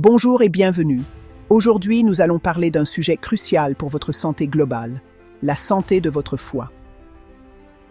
Bonjour et bienvenue. Aujourd'hui, nous allons parler d'un sujet crucial pour votre santé globale, la santé de votre foie.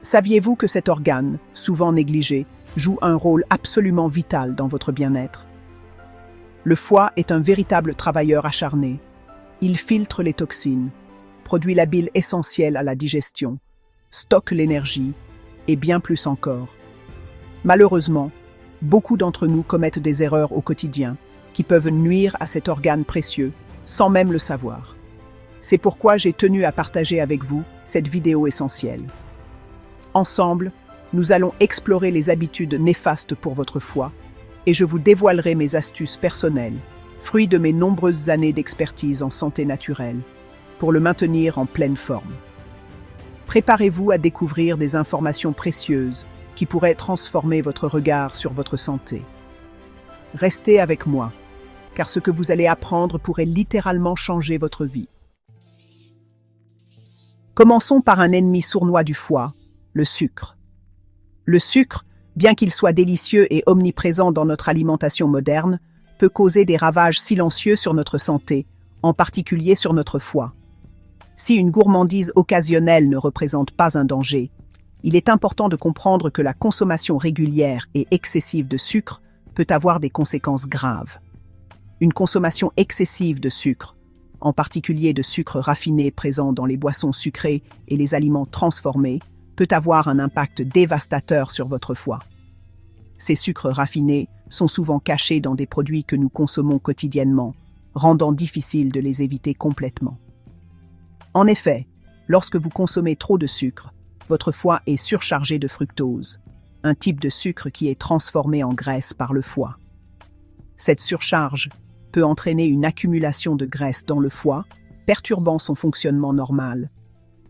Saviez-vous que cet organe, souvent négligé, joue un rôle absolument vital dans votre bien-être? Le foie est un véritable travailleur acharné. Il filtre les toxines, produit la bile essentielle à la digestion, stocke l'énergie et bien plus encore. Malheureusement, beaucoup d'entre nous commettent des erreurs au quotidien qui peuvent nuire à cet organe précieux sans même le savoir. C'est pourquoi j'ai tenu à partager avec vous cette vidéo essentielle. Ensemble, nous allons explorer les habitudes néfastes pour votre foie et je vous dévoilerai mes astuces personnelles, fruits de mes nombreuses années d'expertise en santé naturelle, pour le maintenir en pleine forme. Préparez-vous à découvrir des informations précieuses qui pourraient transformer votre regard sur votre santé. Restez avec moi, car ce que vous allez apprendre pourrait littéralement changer votre vie. Commençons par un ennemi sournois du foie, le sucre. Le sucre, bien qu'il soit délicieux et omniprésent dans notre alimentation moderne, peut causer des ravages silencieux sur notre santé, en particulier sur notre foie. Si une gourmandise occasionnelle ne représente pas un danger, il est important de comprendre que la consommation régulière et excessive de sucre peut avoir des conséquences graves. Une consommation excessive de sucre, en particulier de sucre raffiné présent dans les boissons sucrées et les aliments transformés, peut avoir un impact dévastateur sur votre foie. Ces sucres raffinés sont souvent cachés dans des produits que nous consommons quotidiennement, rendant difficile de les éviter complètement. En effet, lorsque vous consommez trop de sucre, votre foie est surchargé de fructose, un type de sucre qui est transformé en graisse par le foie. Cette surcharge peut entraîner une accumulation de graisse dans le foie, perturbant son fonctionnement normal.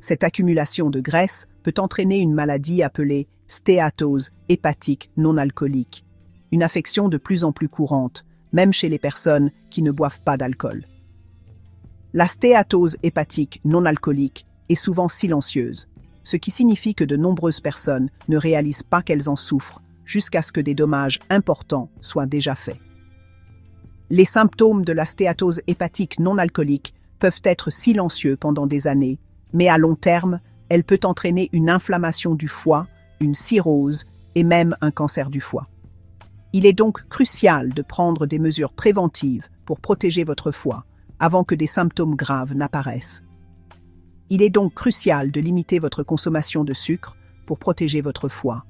Cette accumulation de graisse peut entraîner une maladie appelée stéatose hépatique non alcoolique, une affection de plus en plus courante, même chez les personnes qui ne boivent pas d'alcool. La stéatose hépatique non alcoolique est souvent silencieuse, ce qui signifie que de nombreuses personnes ne réalisent pas qu'elles en souffrent jusqu'à ce que des dommages importants soient déjà faits. Les symptômes de la stéatose hépatique non alcoolique peuvent être silencieux pendant des années, mais à long terme, elle peut entraîner une inflammation du foie, une cirrhose et même un cancer du foie. Il est donc crucial de prendre des mesures préventives pour protéger votre foie avant que des symptômes graves n'apparaissent. Il est donc crucial de limiter votre consommation de sucre pour protéger votre foie.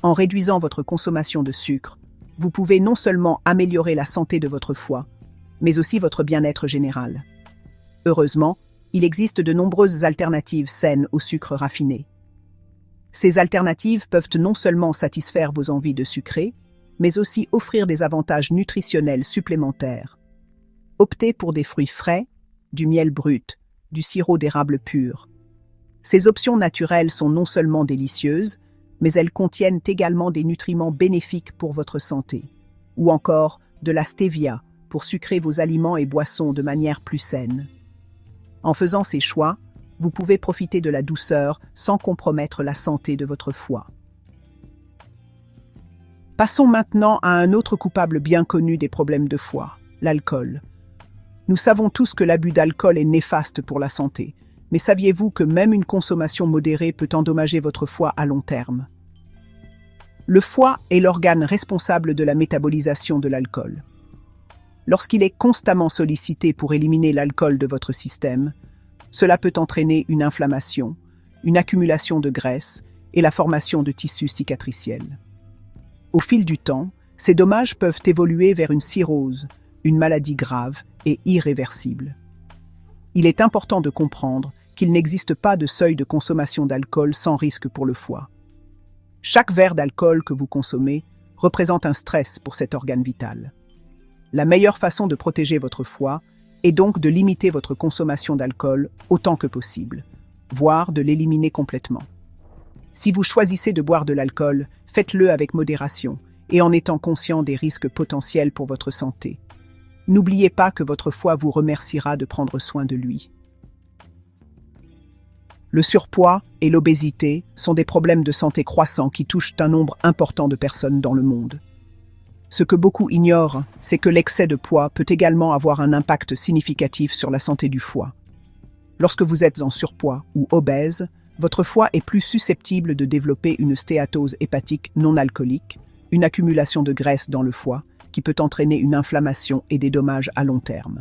En réduisant votre consommation de sucre, vous pouvez non seulement améliorer la santé de votre foie, mais aussi votre bien-être général. Heureusement, il existe de nombreuses alternatives saines au sucre raffiné. Ces alternatives peuvent non seulement satisfaire vos envies de sucré, mais aussi offrir des avantages nutritionnels supplémentaires. Optez pour des fruits frais, du miel brut, du sirop d'érable pur. Ces options naturelles sont non seulement délicieuses, mais elles contiennent également des nutriments bénéfiques pour votre santé, ou encore de la stevia pour sucrer vos aliments et boissons de manière plus saine. En faisant ces choix, vous pouvez profiter de la douceur sans compromettre la santé de votre foie. Passons maintenant à un autre coupable bien connu des problèmes de foie, l'alcool. Nous savons tous que l'abus d'alcool est néfaste pour la santé, mais saviez-vous que même une consommation modérée peut endommager votre foie à long terme? Le foie est l'organe responsable de la métabolisation de l'alcool. Lorsqu'il est constamment sollicité pour éliminer l'alcool de votre système, cela peut entraîner une inflammation, une accumulation de graisse et la formation de tissus cicatriciels. Au fil du temps, ces dommages peuvent évoluer vers une cirrhose, une maladie grave et irréversible. Il est important de comprendre qu'il n'existe pas de seuil de consommation d'alcool sans risque pour le foie. Chaque verre d'alcool que vous consommez représente un stress pour cet organe vital. La meilleure façon de protéger votre foie est donc de limiter votre consommation d'alcool autant que possible, voire de l'éliminer complètement. Si vous choisissez de boire de l'alcool, faites-le avec modération et en étant conscient des risques potentiels pour votre santé. N'oubliez pas que votre foie vous remerciera de prendre soin de lui. Le surpoids et l'obésité sont des problèmes de santé croissants qui touchent un nombre important de personnes dans le monde. Ce que beaucoup ignorent, c'est que l'excès de poids peut également avoir un impact significatif sur la santé du foie. Lorsque vous êtes en surpoids ou obèse, votre foie est plus susceptible de développer une stéatose hépatique non alcoolique, une accumulation de graisse dans le foie, qui peut entraîner une inflammation et des dommages à long terme.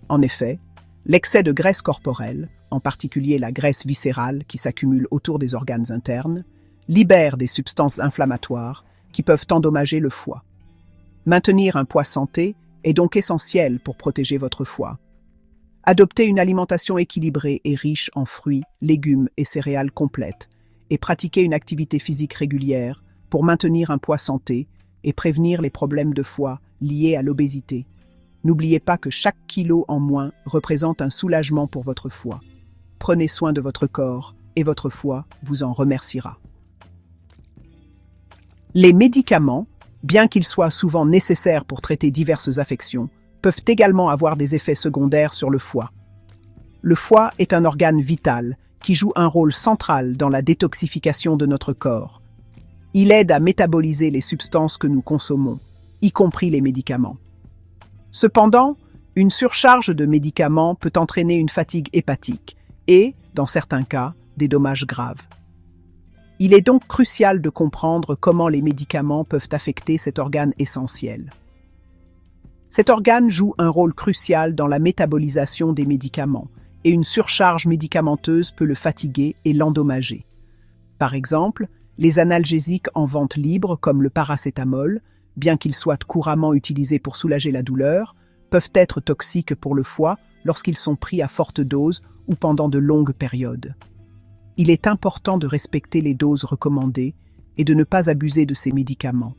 En effet, l'excès de graisse corporelle, en particulier la graisse viscérale qui s'accumule autour des organes internes, libère des substances inflammatoires qui peuvent endommager le foie. Maintenir un poids santé est donc essentiel pour protéger votre foie. Adoptez une alimentation équilibrée et riche en fruits, légumes et céréales complètes, et pratiquez une activité physique régulière pour maintenir un poids santé et prévenir les problèmes de foie liés à l'obésité. N'oubliez pas que chaque kilo en moins représente un soulagement pour votre foie. Prenez soin de votre corps et votre foie vous en remerciera. Les médicaments, bien qu'ils soient souvent nécessaires pour traiter diverses affections, peuvent également avoir des effets secondaires sur le foie. Le foie est un organe vital qui joue un rôle central dans la détoxification de notre corps. Il aide à métaboliser les substances que nous consommons, y compris les médicaments. Cependant, une surcharge de médicaments peut entraîner une fatigue hépatique et, dans certains cas, des dommages graves. Il est donc crucial de comprendre comment les médicaments peuvent affecter cet organe essentiel. Cet organe joue un rôle crucial dans la métabolisation des médicaments, et une surcharge médicamenteuse peut le fatiguer et l'endommager. Par exemple, les analgésiques en vente libre, comme le paracétamol, bien qu'ils soient couramment utilisés pour soulager la douleur, peuvent être toxiques pour le foie lorsqu'ils sont pris à forte dose ou pendant de longues périodes. Il est important de respecter les doses recommandées et de ne pas abuser de ces médicaments.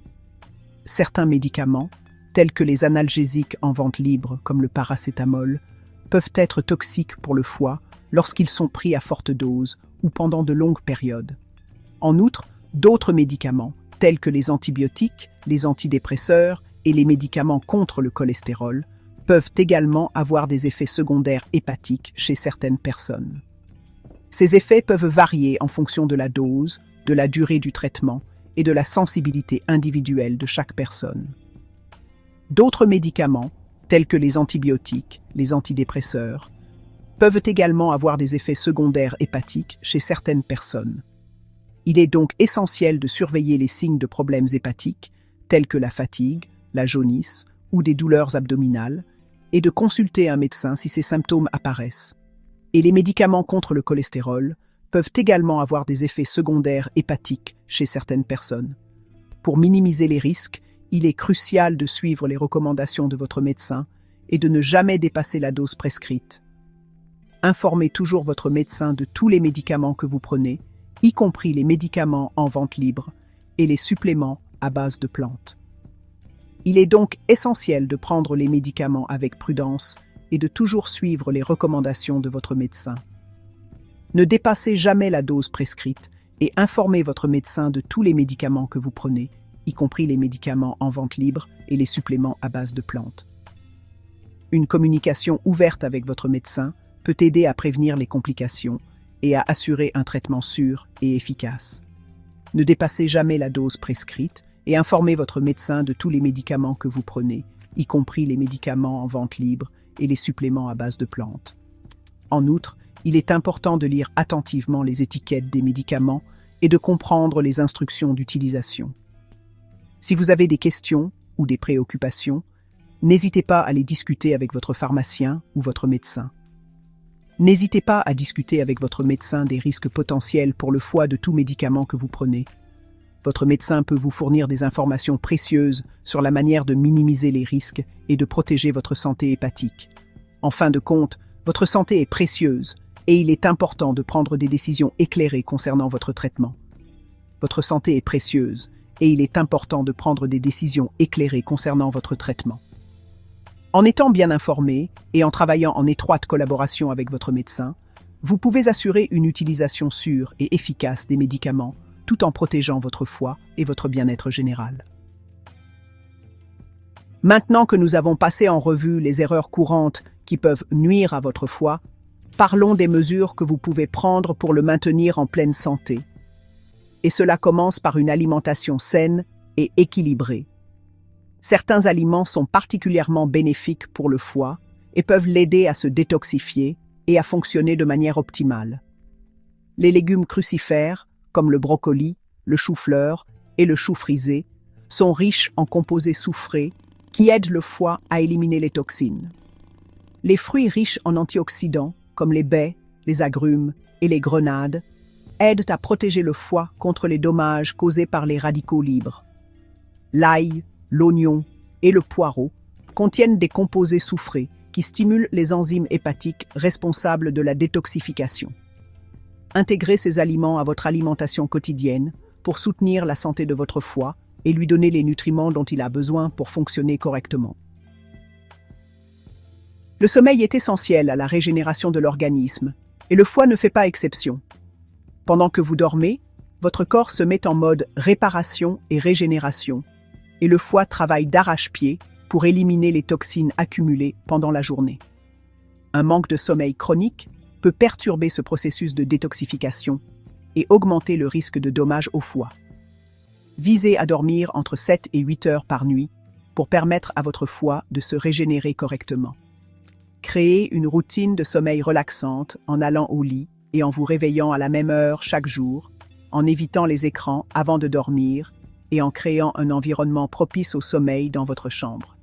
Certains médicaments, tels que les analgésiques en vente libre, comme le paracétamol, peuvent être toxiques pour le foie lorsqu'ils sont pris à forte dose ou pendant de longues périodes. En outre, d'autres médicaments, tels que les antibiotiques, les antidépresseurs et les médicaments contre le cholestérol, peuvent également avoir des effets secondaires hépatiques chez certaines personnes. Ces effets peuvent varier en fonction de la dose, de la durée du traitement et de la sensibilité individuelle de chaque personne. D'autres médicaments, tels que les antibiotiques, les antidépresseurs, peuvent également avoir des effets secondaires hépatiques chez certaines personnes. Il est donc essentiel de surveiller les signes de problèmes hépatiques, tels que la fatigue, la jaunisse ou des douleurs abdominales, et de consulter un médecin si ces symptômes apparaissent. Et les médicaments contre le cholestérol peuvent également avoir des effets secondaires hépatiques chez certaines personnes. Pour minimiser les risques, il est crucial de suivre les recommandations de votre médecin et de ne jamais dépasser la dose prescrite. Informez toujours votre médecin de tous les médicaments que vous prenez, y compris les médicaments en vente libre et les suppléments à base de plantes. Il est donc essentiel de prendre les médicaments avec prudence et de toujours suivre les recommandations de votre médecin. Ne dépassez jamais la dose prescrite et informez votre médecin de tous les médicaments que vous prenez, y compris les médicaments en vente libre et les suppléments à base de plantes. Une communication ouverte avec votre médecin peut aider à prévenir les complications et à assurer un traitement sûr et efficace. Ne dépassez jamais la dose prescrite et informez votre médecin de tous les médicaments que vous prenez, y compris les médicaments en vente libre et les suppléments à base de plantes. En outre, il est important de lire attentivement les étiquettes des médicaments et de comprendre les instructions d'utilisation. Si vous avez des questions ou des préoccupations, n'hésitez pas à les discuter avec votre pharmacien ou votre médecin. N'hésitez pas à discuter avec votre médecin des risques potentiels pour le foie de tout médicament que vous prenez. Votre médecin peut vous fournir des informations précieuses sur la manière de minimiser les risques et de protéger votre santé hépatique. En fin de compte, votre santé est précieuse et il est important de prendre des décisions éclairées concernant votre traitement. Votre santé est précieuse et il est important de prendre des décisions éclairées concernant votre traitement. En étant bien informé et en travaillant en étroite collaboration avec votre médecin, vous pouvez assurer une utilisation sûre et efficace des médicaments tout en protégeant votre foie et votre bien-être général. Maintenant que nous avons passé en revue les erreurs courantes qui peuvent nuire à votre foie, parlons des mesures que vous pouvez prendre pour le maintenir en pleine santé. Et cela commence par une alimentation saine et équilibrée. Certains aliments sont particulièrement bénéfiques pour le foie et peuvent l'aider à se détoxifier et à fonctionner de manière optimale. Les légumes crucifères, comme le brocoli, le chou-fleur et le chou frisé, sont riches en composés soufrés qui aident le foie à éliminer les toxines. Les fruits riches en antioxydants, comme les baies, les agrumes et les grenades, aident à protéger le foie contre les dommages causés par les radicaux libres. L'ail, l'oignon et le poireau contiennent des composés soufrés qui stimulent les enzymes hépatiques responsables de la détoxification. Intégrez ces aliments à votre alimentation quotidienne pour soutenir la santé de votre foie et lui donner les nutriments dont il a besoin pour fonctionner correctement. Le sommeil est essentiel à la régénération de l'organisme, et le foie ne fait pas exception. Pendant que vous dormez, votre corps se met en mode réparation et régénération, et le foie travaille d'arrache-pied pour éliminer les toxines accumulées pendant la journée. Un manque de sommeil chronique peut perturber ce processus de détoxification et augmenter le risque de dommages au foie. Visez à dormir entre 7 et 8 heures par nuit pour permettre à votre foie de se régénérer correctement. Créez une routine de sommeil relaxante en allant au lit et en vous réveillant à la même heure chaque jour, en évitant les écrans avant de dormir et en créant un environnement propice au sommeil dans votre chambre.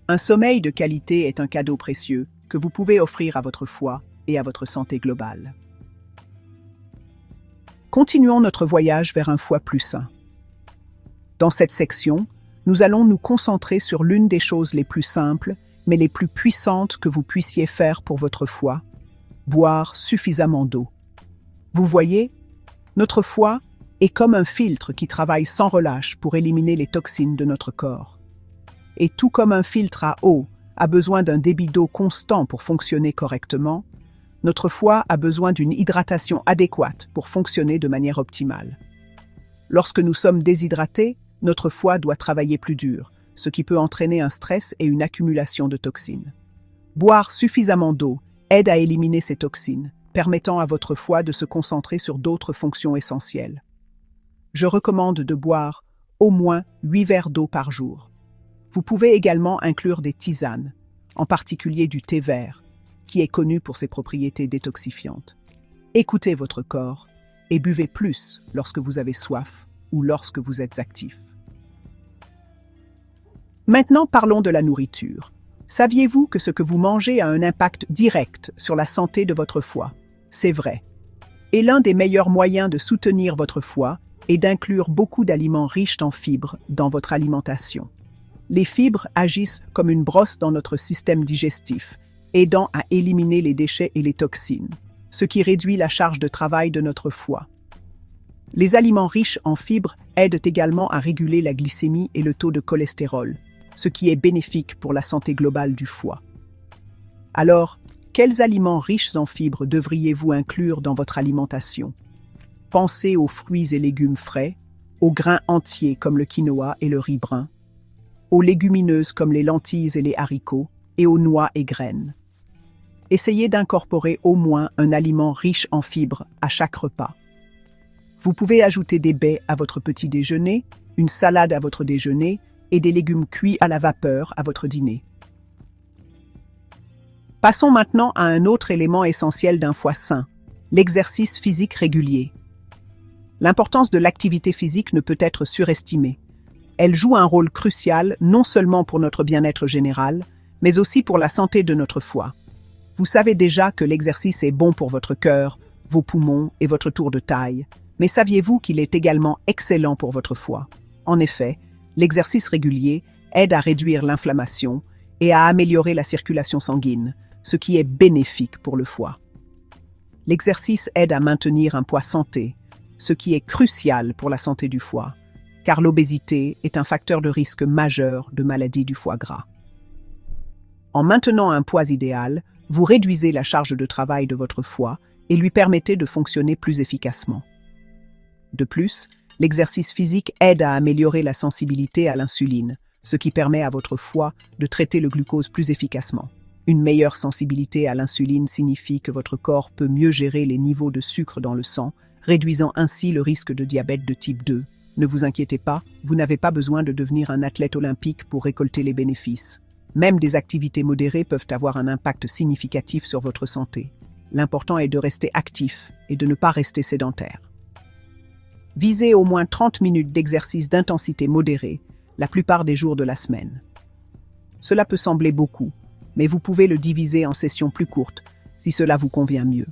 Un sommeil de qualité est un cadeau précieux que vous pouvez offrir à votre foie et à votre santé globale. Continuons notre voyage vers un foie plus sain. Dans cette section, nous allons nous concentrer sur l'une des choses les plus simples, mais les plus puissantes que vous puissiez faire pour votre foie, boire suffisamment d'eau. Vous voyez, notre foie est comme un filtre qui travaille sans relâche pour éliminer les toxines de notre corps. Et tout comme un filtre à eau a besoin d'un débit d'eau constant pour fonctionner correctement, notre foie a besoin d'une hydratation adéquate pour fonctionner de manière optimale. Lorsque nous sommes déshydratés, notre foie doit travailler plus dur, ce qui peut entraîner un stress et une accumulation de toxines. Boire suffisamment d'eau aide à éliminer ces toxines, permettant à votre foie de se concentrer sur d'autres fonctions essentielles. Je recommande de boire au moins 8 verres d'eau par jour. Vous pouvez également inclure des tisanes, en particulier du thé vert, qui est connu pour ses propriétés détoxifiantes. Écoutez votre corps et buvez plus lorsque vous avez soif ou lorsque vous êtes actif. Maintenant, parlons de la nourriture. Saviez-vous que ce que vous mangez a un impact direct sur la santé de votre foie? C'est vrai. Et l'un des meilleurs moyens de soutenir votre foie est d'inclure beaucoup d'aliments riches en fibres dans votre alimentation. Les fibres agissent comme une brosse dans notre système digestif, aidant à éliminer les déchets et les toxines, ce qui réduit la charge de travail de notre foie. Les aliments riches en fibres aident également à réguler la glycémie et le taux de cholestérol, ce qui est bénéfique pour la santé globale du foie. Alors, quels aliments riches en fibres devriez-vous inclure dans votre alimentation? Pensez aux fruits et légumes frais, aux grains entiers comme le quinoa et le riz brun, aux légumineuses comme les lentilles et les haricots, et aux noix et graines. Essayez d'incorporer au moins un aliment riche en fibres à chaque repas. Vous pouvez ajouter des baies à votre petit déjeuner, une salade à votre déjeuner et des légumes cuits à la vapeur à votre dîner. Passons maintenant à un autre élément essentiel d'un foie sain, l'exercice physique régulier. L'importance de l'activité physique ne peut être surestimée. Elle joue un rôle crucial non seulement pour notre bien-être général, mais aussi pour la santé de notre foie. Vous savez déjà que l'exercice est bon pour votre cœur, vos poumons et votre tour de taille, mais saviez-vous qu'il est également excellent pour votre foie? En effet, l'exercice régulier aide à réduire l'inflammation et à améliorer la circulation sanguine, ce qui est bénéfique pour le foie. L'exercice aide à maintenir un poids santé, ce qui est crucial pour la santé du foie, car l'obésité est un facteur de risque majeur de maladie du foie gras. En maintenant un poids idéal, vous réduisez la charge de travail de votre foie et lui permettez de fonctionner plus efficacement. De plus, l'exercice physique aide à améliorer la sensibilité à l'insuline, ce qui permet à votre foie de traiter le glucose plus efficacement. Une meilleure sensibilité à l'insuline signifie que votre corps peut mieux gérer les niveaux de sucre dans le sang, réduisant ainsi le risque de diabète de type 2, Ne vous inquiétez pas, vous n'avez pas besoin de devenir un athlète olympique pour récolter les bénéfices. Même des activités modérées peuvent avoir un impact significatif sur votre santé. L'important est de rester actif et de ne pas rester sédentaire. Visez au moins 30 minutes d'exercice d'intensité modérée la plupart des jours de la semaine. Cela peut sembler beaucoup, mais vous pouvez le diviser en sessions plus courtes si cela vous convient mieux.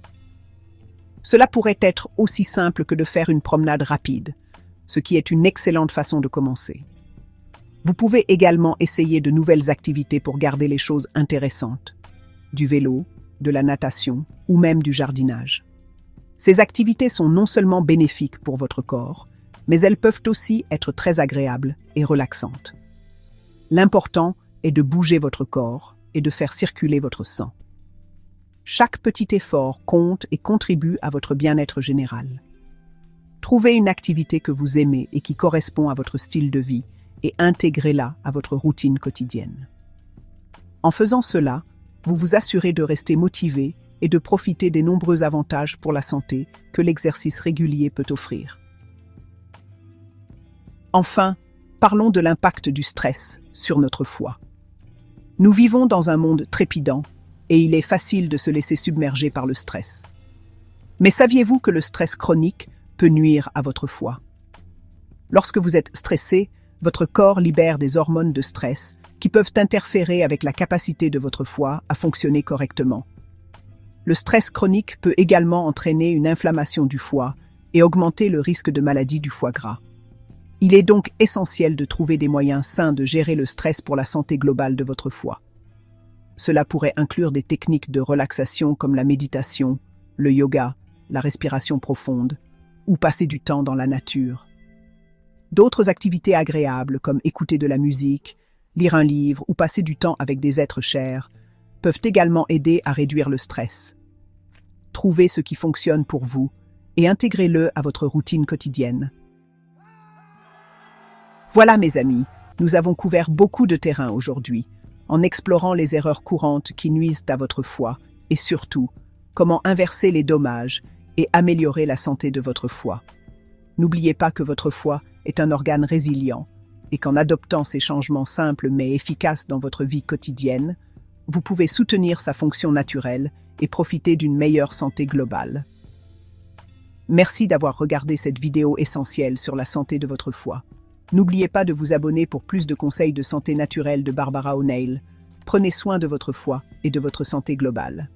Cela pourrait être aussi simple que de faire une promenade rapide, ce qui est une excellente façon de commencer. Vous pouvez également essayer de nouvelles activités pour garder les choses intéressantes, du vélo, de la natation ou même du jardinage. Ces activités sont non seulement bénéfiques pour votre corps, mais elles peuvent aussi être très agréables et relaxantes. L'important est de bouger votre corps et de faire circuler votre sang. Chaque petit effort compte et contribue à votre bien-être général. Trouvez une activité que vous aimez et qui correspond à votre style de vie et intégrez-la à votre routine quotidienne. En faisant cela, vous vous assurez de rester motivé et de profiter des nombreux avantages pour la santé que l'exercice régulier peut offrir. Enfin, parlons de l'impact du stress sur notre foi. Nous vivons dans un monde trépidant et il est facile de se laisser submerger par le stress. Mais saviez-vous que le stress chronique peut nuire à votre foi? Lorsque vous êtes stressé, votre corps libère des hormones de stress qui peuvent interférer avec la capacité de votre foie à fonctionner correctement. Le stress chronique peut également entraîner une inflammation du foie et augmenter le risque de maladie du foie gras. Il est donc essentiel de trouver des moyens sains de gérer le stress pour la santé globale de votre foie. Cela pourrait inclure des techniques de relaxation comme la méditation, le yoga, la respiration profonde, ou passer du temps dans la nature. D'autres activités agréables comme écouter de la musique, lire un livre ou passer du temps avec des êtres chers peuvent également aider à réduire le stress. Trouvez ce qui fonctionne pour vous et intégrez-le à votre routine quotidienne. Voilà mes amis, nous avons couvert beaucoup de terrain aujourd'hui, en explorant les erreurs courantes qui nuisent à votre foie et surtout, comment inverser les dommages et améliorer la santé de votre foie. N'oubliez pas que votre foie est un organe résilient et qu'en adoptant ces changements simples mais efficaces dans votre vie quotidienne, vous pouvez soutenir sa fonction naturelle et profiter d'une meilleure santé globale. Merci d'avoir regardé cette vidéo essentielle sur la santé de votre foie. N'oubliez pas de vous abonner pour plus de conseils de santé naturelle de Barbara O'Neill. Prenez soin de votre foie et de votre santé globale.